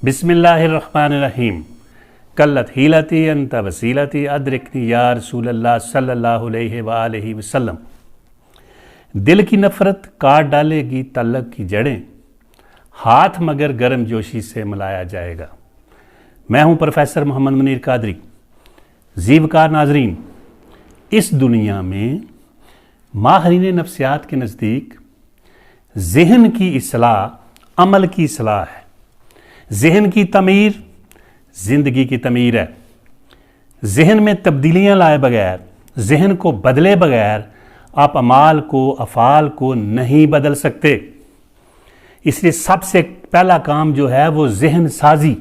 बिस्मिल्लाहिर्रहमानिर्रहीम। कल्लत हीलती अंत वसीलती अदरिकनी या रसूलल्लाह सल्लल्लाहु अलैहि वसल्लम। दिल की नफ़रत काट डालेगी तल्लक की जड़ें, हाथ मगर गर्म जोशी से मिलाया जाएगा। मैं हूं प्रोफेसर मोहम्मद मुनीर कादरी। ज़ीवकार नाजरीन, इस दुनिया में माहिरीन नफ्सियात के नज़दीक ज़हन की इस्लाह अमल की इस्लाह है। ज़हन की तमीर ज़िंदगी की तमीर है। ज़हन में तब्दीलियाँ लाए बगैर, ज़हन को बदले बगैर आप अमाल को, अफ़ाल को नहीं बदल सकते। इसलिए सबसे पहला काम जो है वो ज़हन साजी,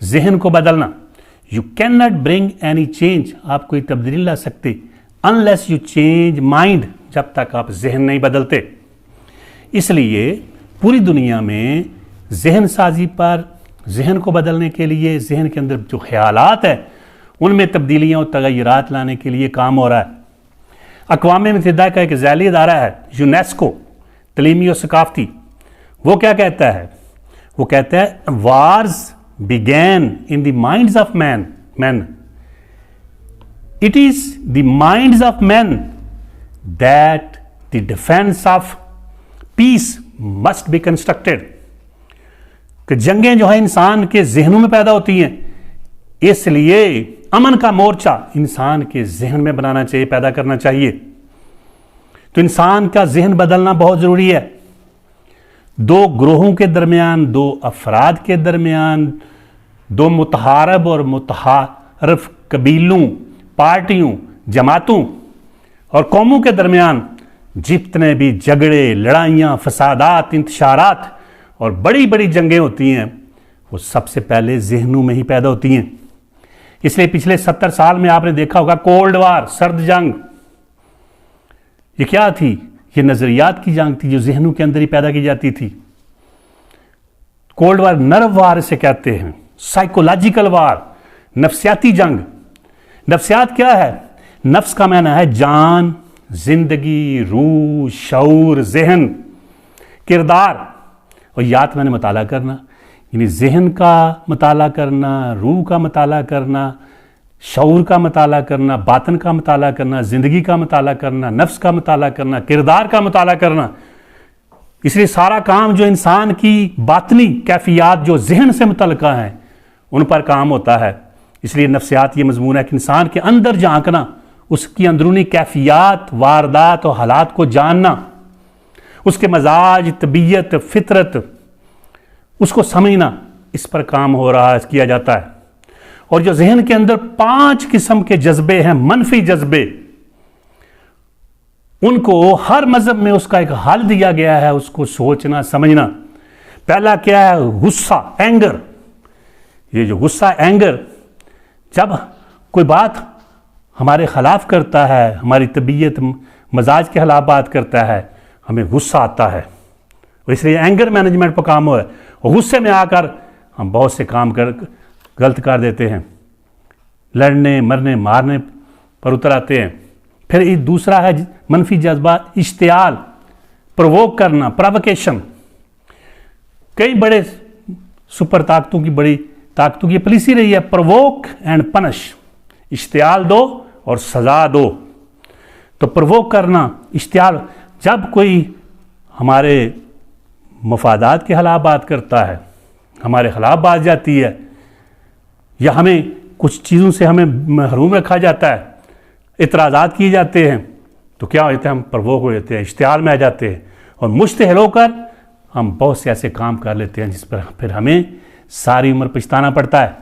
ज़हन को बदलना। You can not bring any change, आप कोई तब्दीली ला सकते अनलेस यू चेंज माइंड, जब तक आप ज़हन नहीं बदलते। इसलिए पूरी दुनिया में ज़हन साजी पर, ज़हन को बदलने के लिए, ज़हन के अंदर जो ख्यालात है उनमें तब्दीलियाँ और तगय्युरात लाने के लिए काम हो रहा है। अक़वाम मुत्तहिदा का एक ज़ैली इदारा है यूनेस्को, तलीमी और सकाफ़ती। वो क्या कहता है? वो कहता है wars began in the minds of man. It is the minds of man that the defence of peace must be constructed. कि जंगें जो है इंसान के जहनों में पैदा होती हैं, इसलिए अमन का मोर्चा इंसान के जहन में बनाना चाहिए, पैदा करना चाहिए। तो इंसान का जहन बदलना बहुत ज़रूरी है। दो ग्रोहों के दरमियान, दो अफराद के दरमियान, दो मुतहारब और मुतहारफ कबीलों, पार्टियों, जमातों और कौमों के दरमियान जितने भी झगड़े, लड़ाइयाँ, फसादात, इंतशारात और बड़ी बड़ी जंगें होती हैं, वो सबसे पहले जहनों में ही पैदा होती हैं। इसलिए पिछले 70 साल में आपने देखा होगा कोल्ड वार, सर्द जंग, ये क्या थी? ये नज़रियात की जंग थी जो जहनों के अंदर ही पैदा की जाती थी। कोल्ड वार नर्व वार इसे कहते हैं, साइकोलॉजिकल वार, नफ्सियाती जंग। नफ्सियात क्या है? नफ्स का माना है जान, जिंदगी, रूह, शऊर, जहन, किरदार और याद मैंने मुताला करना, यानी जहन का मुताला करना, रूह का मुताला करना, शऊर का मुताला करना, बातन का मुताला करना, ज़िंदगी का मुताला करना, नफ्स का मुताला करना, किरदार का मुताला करना। इसलिए सारा काम जो इंसान की बातनी कैफियत जो जहन से मुतल्लिक़ हैं उन पर काम होता है। इसलिए नफ्सियात ये मजमून है कि इंसान के अंदर झांकना, उसकी अंदरूनी कैफियत, वारदात और हालात को जानना, उसके मजाज, तबीयत, फितरत, उसको समझना, इस पर काम हो रहा है, किया जाता है। और जो जहन के अंदर 5 किस्म के जज्बे हैं, मनफी जज्बे, उनको हर मजहब में उसका एक हल दिया गया है, उसको सोचना, समझना। पहला क्या है? गुस्सा, एंगर। ये जो गुस्सा, एंगर, जब कोई बात हमारे खिलाफ करता है, हमारी तबीयत, मजाज के खिलाफ बात करता है, हमें गुस्सा आता है। इसलिए एंगर मैनेजमेंट पर काम हो है। और गुस्से में आकर हम बहुत से काम गलत कर देते हैं, लड़ने, मरने, मारने पर उतर आते हैं। फिर एक दूसरा है मनफी जज्बा, इश्तियाल, प्रोवोक करना, प्रोवोकेशन। कई बड़े सुपर ताकतों की, बड़ी ताकतों की पॉलिसी रही है, प्रोवोक एंड पनिश, इश्तियाल दो और सजा दो। तो प्रोवोक करना, इश्तियाल, जब कोई हमारे मफादात के खिलाफ बात करता है, हमारे खिलाफ बात जाती है, या हमें कुछ चीज़ों से हमें महरूम रखा जाता है, इतराज़ात किए जाते हैं, तो क्या होता है? हम प्रोवोक हो जाते हैं, इश्तियाल में आ जाते हैं और मुश्तहिल होकर हम बहुत से ऐसे काम कर लेते हैं जिस पर फिर हमें सारी उम्र पछताना पड़ता है।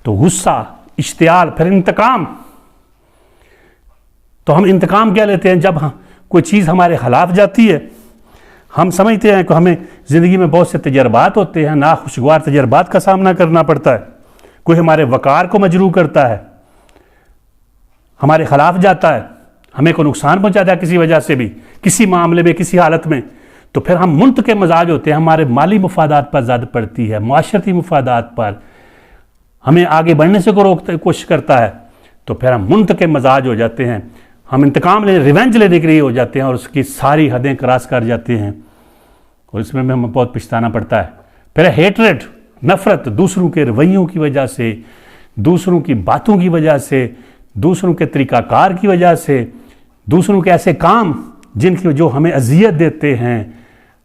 तो गुस्सा, इश्तियाल, फिर इंतकाम। तो हम इंतकाम क्या लेते हैं? जब कोई चीज़ हमारे खिलाफ जाती है, हम समझते हैं कि हमें ज़िंदगी में बहुत से तजर्बात होते हैं, नाखुशगवार तजर्बात का सामना करना पड़ता है। कोई हमारे वक़ार को मजरूह करता है, हमारे खिलाफ जाता है, हमें को नुकसान पहुंचाता है किसी वजह से भी, किसी मामले में, किसी हालत में, तो फिर हम मुंतक़िम मजाज होते हैं। हमारे माली मुफादात पर ज़्यादा पड़ती है, माशरती मुफादात पर, हमें आगे बढ़ने से को रोकते कोशिश करता है, तो फिर हम मुंतक़िम मजाज हो जाते हैं। हम इंतकाम लेने, रिवेंज लेने के लिए हो जाते हैं और उसकी सारी हदें क्रॉस कर जाते हैं और इसमें हमें बहुत पछताना पड़ता है। फिर हेटरेड, नफ़रत दूसरों के रवैयों की वजह से, दूसरों की बातों की वजह से, दूसरों के तरीक़ाकार की वजह से, दूसरों के ऐसे काम जिनकी जो हमें अजियत देते हैं,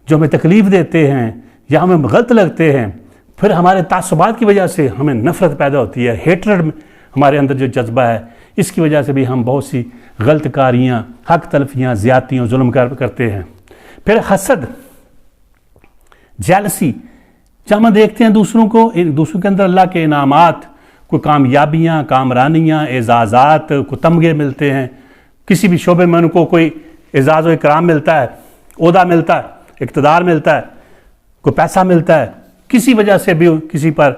जो हमें तकलीफ़ देते हैं या हमें गलत लगते हैं, फिर हमारे तासुबात की वजह से हमें नफ़रत पैदा होती है। हेट्रेड हमारे अंदर जो जज्बा है, इसकी वजह से भी हम बहुत सी गलत कारियाँ, हक तलफियाँ, ज़्यादतियाँ, जुल्म करते हैं। फिर हसद, जेलसी, जब हम देखते हैं दूसरों के अंदर अल्लाह के इनामात, कोई कामयाबियाँ, कामरानियाँ, एजाज़ात, को तमगे मिलते हैं, किसी भी शोबे में उनको कोई एजाज़ व इकराम मिलता है, ओहदा मिलता है, इक़्तिदार मिलता है, कोई पैसा मिलता है, किसी वजह से भी किसी पर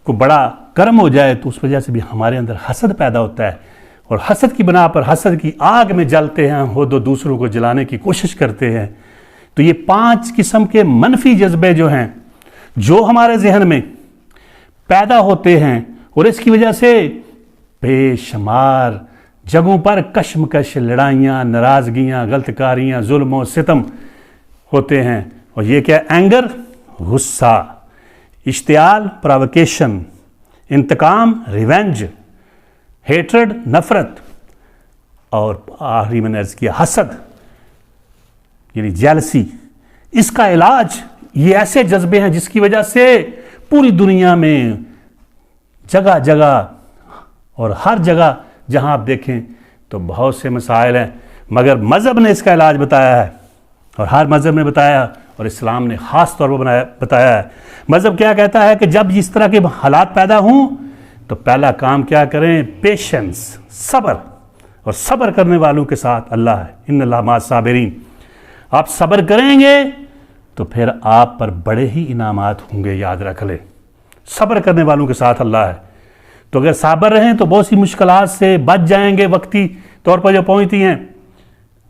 कोई बड़ा कर्म हो जाए तो उस वजह से भी हमारे अंदर हसद पैदा होता है। और हसद की बना पर, हसद की आग में जलते हैं, वो दूसरों को जलाने की कोशिश करते हैं। तो ये 5 किस्म के मनफी जज्बे जो हैं, जो हमारे जहन में पैदा होते हैं और इसकी वजह से बेशुमार जगहों पर कशमकश, लड़ाइयाँ, नाराज़गियाँ, गलतकारियाँ, जुल्म और सितम होते हैं। और ये क्या? एंगर, गुस्सा, इश्तियाल, प्रोवोकेशन, इंतकाम, रिवेंज, हेट्रेड, नफ़रत, और आखिरी मैंने अर्ज़ किया हसद यानी जेलसी। इसका इलाज ये ऐसे जज्बे हैं जिसकी वजह से पूरी दुनिया में जगह जगह और हर जगह जहां आप देखें तो बहुत से मसाइल हैं, मगर मज़हब ने इसका इलाज बताया है और हर मज़हब ने बताया और इस्लाम ने ख़ास तौर पर बताया है। मज़हब क्या कहता है कि जब इस तरह के हालात पैदा हों तो पहला काम क्या करें? पेशेंस, सब्र, और सब्र करने वालों के साथ अल्लाह है, इन्नल्लाह मअस साबिरीन। आप सब्र करेंगे तो फिर आप पर बड़े ही इनामात होंगे, याद रख ले। सब्र करने वालों के साथ अल्लाह है। तो अगर साबर रहें तो बहुत सी मुश्किलात से बच जाएंगे, वक्ती तौर पर जो पहुँचती हैं।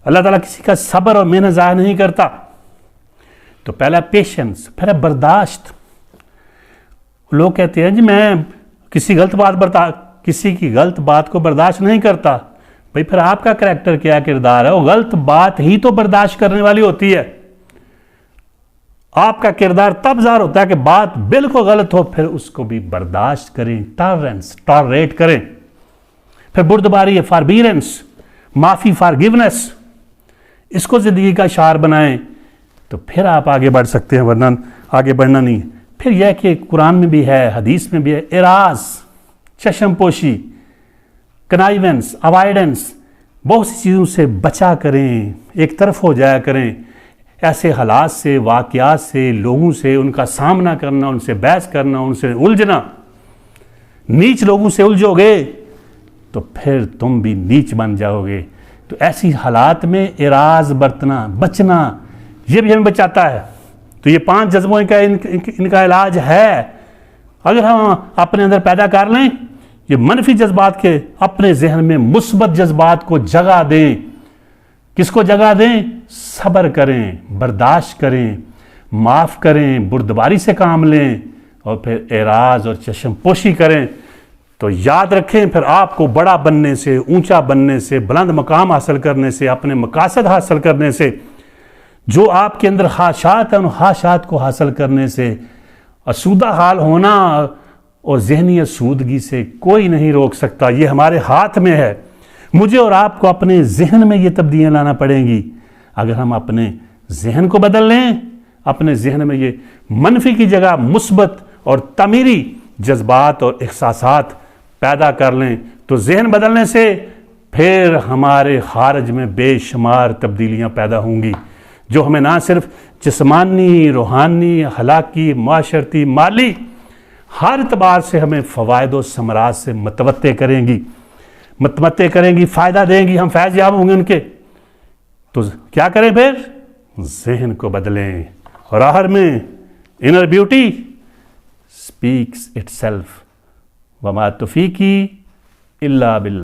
अल्लाह ताला किसी का सब्र और मेहनत ज़ाहिर नहीं करता। तो पहला पेशेंस, फिर बर्दाश्त। लोग कहते हैं जी मैं किसी की गलत बात को बर्दाश्त नहीं करता। भाई फिर आपका करैक्टर क्या किरदार है? वो गलत बात ही तो बर्दाश्त करने वाली होती है। आपका किरदार तब ज़ाहिर होता है कि बात बिल्कुल गलत हो, फिर उसको भी बर्दाश्त करें, टॉलरेट करें। फिर बुर्दबारी है, फॉरबीरेंस, माफ़ी, फॉरगिवनेस, इसको ज़िंदगी का शार बनाएं तो फिर आप आगे बढ़ सकते हैं, वरना आगे बढ़ना नहीं। फिर यह कि कुरान में भी है, हदीस में भी है, इराज, चश्मपोशी, कनाइवेंस, अवॉइडेंस, बहुत सी चीज़ों से बचा करें, एक तरफ हो जाया करें। ऐसे हालात से, वाक़यात से, लोगों से उनका सामना करना, उनसे बहस करना, उनसे उलझना। नीच लोगों से उलझोगे तो फिर तुम भी नीच बन जाओगे। तो ऐसी हालात में इराज बरतना, बचना, ये भी हमें बचाता है। तो ये 5 जज्बों का इनका इलाज है। अगर हम अपने अंदर पैदा कर लें ये मनफी जज्बात के, अपने जहन में मुस्बत जज्बात को जगह दें। किसको जगह दें? सब्र करें, बर्दाश्त करें, माफ़ करें, बुर्दबारी से काम लें और फिर एराज और चश्मपोशी करें। तो याद रखें, फिर आपको बड़ा बनने से, ऊंचा बनने से, बुलंद मकाम हासिल करने से, अपने मकासद हासिल करने से, जो आपके अंदर ख्वाहिशात हैं उन ख्वाहिशात को हासिल करने से, असूदा हाल होना और ज़हनी असूदगी से कोई नहीं रोक सकता। ये हमारे हाथ में है। मुझे और आपको अपने जहन में ये तब्दीलियाँ लाना पड़ेंगी। अगर हम अपने जहन को बदल लें, अपने जहन में ये मनफी की जगह मुस्बत और तमीरी जज्बात और एहसासात पैदा कर लें, तो जहन बदलने से फिर हमारे खारिज में बेशुमार तब्दीलियाँ पैदा होंगी, जो हमें ना सिर्फ जिस्मानी, रूहानी, अखलाकी, माशरती, माली, हर एतबार से हमें फ़वाइद और समरात से मतवत्ते करेंगी, फ़ायदा देंगी, हम फैज़ याब होंगे उनके। तो क्या करें फिर? जहन को बदलें। और आखिर में इनर ब्यूटी स्पीक्स इटसेल्फ, वमा तौफीकी इल्ला बिल्लाह।